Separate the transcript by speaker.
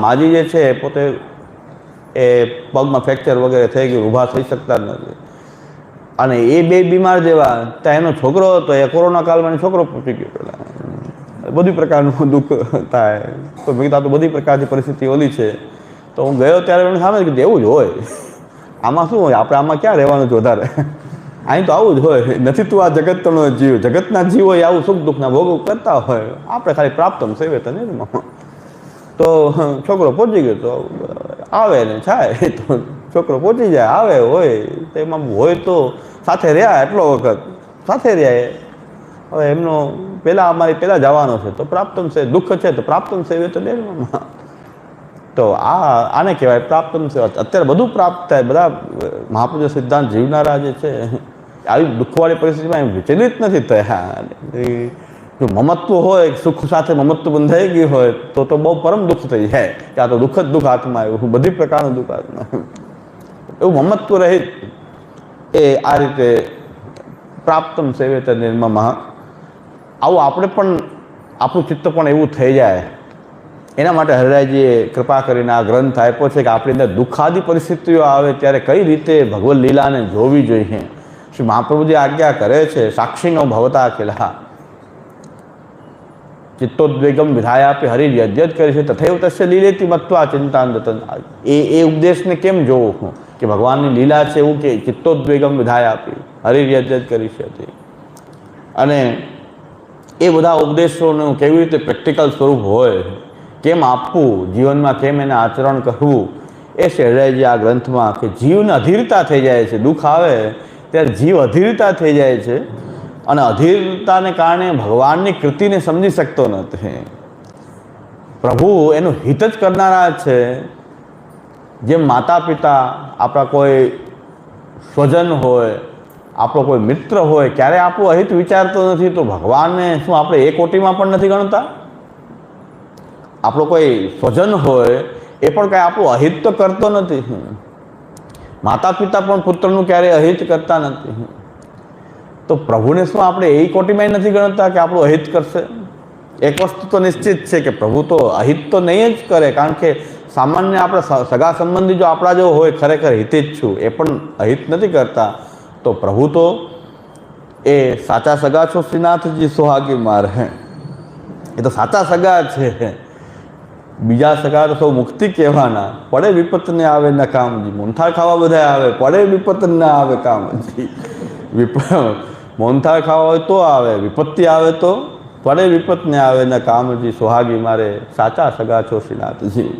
Speaker 1: માજી જે છે એ પોતે એ પગમાં ફ્રેક્ચર વગેરે થઈ ગયું, ઊભા થઈ શકતા જ નથી, અને એ બે બીમાર જેવા ત્યાં એનો છોકરો હતો, એ કોરોના કાળમાં છોકરો પહોંચી ગયો, પેલા બધી પ્રકારનું દુઃખ થાય. તો મેં કીધું તો બધી પ્રકારની પરિસ્થિતિ ઓલી છે. તો હું ગયો ત્યારે મને સામે કીધું એવું જ હોય, આમાં શું હોય, આપણે આમાં ક્યાં રહેવાનું છે વધારે, અહીં તો આવું જ હોય. નથી તું આ જગતનો જીવ, જગતના જીવ હોય આવું સુખ દુઃખના ભોગ કરતા હોય, આપણે ખાલી પ્રાપ્તમ સેવે તને. તો છોકરો પહોંચી ગયો, તો આવે ને થાય, તો છોકરો પહોંચી જાય, આવે હોય તો એમાં હોય તો સાથે રહ્યા, એટલો વખત સાથે રહ્યા. હવે એમનો પહેલાં અમારી પહેલાં જવાનો છે, તો પ્રાપ્તમ છે, દુઃખ છે તો પ્રાપ્તમ સેવે તો દેવામાં. તો આને કહેવાય પ્રાપ્તમ સેવા. અત્યારે બધું પ્રાપ્ત થાય, બધા મહાપુરુષ સિદ્ધાંત જીવનારા જે છે આવી દુઃખવાળી પરિસ્થિતિમાં એમ વિચલિત નથી થયા. જો મમત્વ હોય, સુખ સાથે મમત્વ બંધાઈ ગયું હોય તો બહુ પરમ દુઃખ થઈ જાય કે આ તો દુઃખ જ દુઃખ હાથમાં આવ્યું, બધી પ્રકારનું દુઃખ હાથમાં. એવું મમત્વ રહિત એ આ રીતે પ્રાપ્તમ સેવેત નિર્મમઃ. આવું આપણે પણ આપણું ચિત્ત પણ એવું થઈ જાય. એના માટે હરિરાયજીએ કૃપા કરીને આ ગ્રંથ આપ્યો છે કે આપણી અંદર દુઃખાદી પરિસ્થિતિઓ આવે ત્યારે કઈ રીતે ભગવદ લીલાને જોવી જોઈએ. શ્રી મહાપ્રભુજી આજ્ઞા કરે છે, સાક્ષીનો ભવતા અખિલા ચિત્તોદ્વેગમ વિધાય આપી હરિયજ્ઞ કરી છે તથૈવ તસ્ય લીલેતી મત્વા ચિંતાંતન. એ ઉપદેશને કેમ જોવું કે ભગવાનની લીલા છે એવું કે ચિત્તોદ્વેગમ વિધાય આપી હરિયજ્ઞ કરી છે. અને એ બધા ઉપદેશોનું કેવી રીતે પ્રેક્ટિકલ સ્વરૂપ હોય, કેમ આપવું જીવનમાં, કેમ એને આચરણ કરવું, એ હરિરાયજી આ ગ્રંથમાં કે જીવને અધીરતા થઈ જાય છે. દુઃખ આવે ત્યારે જીવ અધીરતા થઈ જાય છે, અને અધીરતાને કારણે ભગવાનની કૃતિને સમજી શકતો નથી. પ્રભુ એનું હિત જ કરનારા છે. જેમ માતા પિતા, આપણા કોઈ સ્વજન હોય, આપણો કોઈ મિત્ર હોય, ક્યારે આપણું અહિત વિચારતો નથી, તો ભગવાનને શું આપણે એ કોટીમાં પણ નથી ગણતા? આપણો કોઈ સ્વજન હોય એ પણ કાંઈ આપણું અહિત તો કરતો નથી. માતા પિતા પણ પુત્રનું ક્યારેય અહિત કરતા નથી. તો પ્રભુને શું આપણે એ કોટીમાં નથી ગણતા કે આપણું અહિત કરશે? એક વસ્તુ તો નિશ્ચિત છે કે પ્રભુ તો અહિત તો નહીં જ કરે, કારણ કે સામાન્ય આપણે સગા સંબંધી જો આપણા જેવો હોય, ખરેખર હિતે જ છું, એ પણ અહિત નથી કરતા. તો પ્રભુ તો એ સાચા સગા છો શ્રીનાથજી સોહાગી માર હે, એ તો સાચા સગા છે. બીજા સગા તો સૌ મુક્તિ કહેવાના. પડે વિપત ને આવે ન કામજી. મોનથાળ ખાવા બધા આવે, પડે વિપત ના આવે કામજી. મોનથાળ ખાવા હોય તો આવે, વિપત્તિ આવે તો પડે વિપત ને આવે ન કામજી સોહાગી મારે સાચા સગા છો શ્રીનાથજી.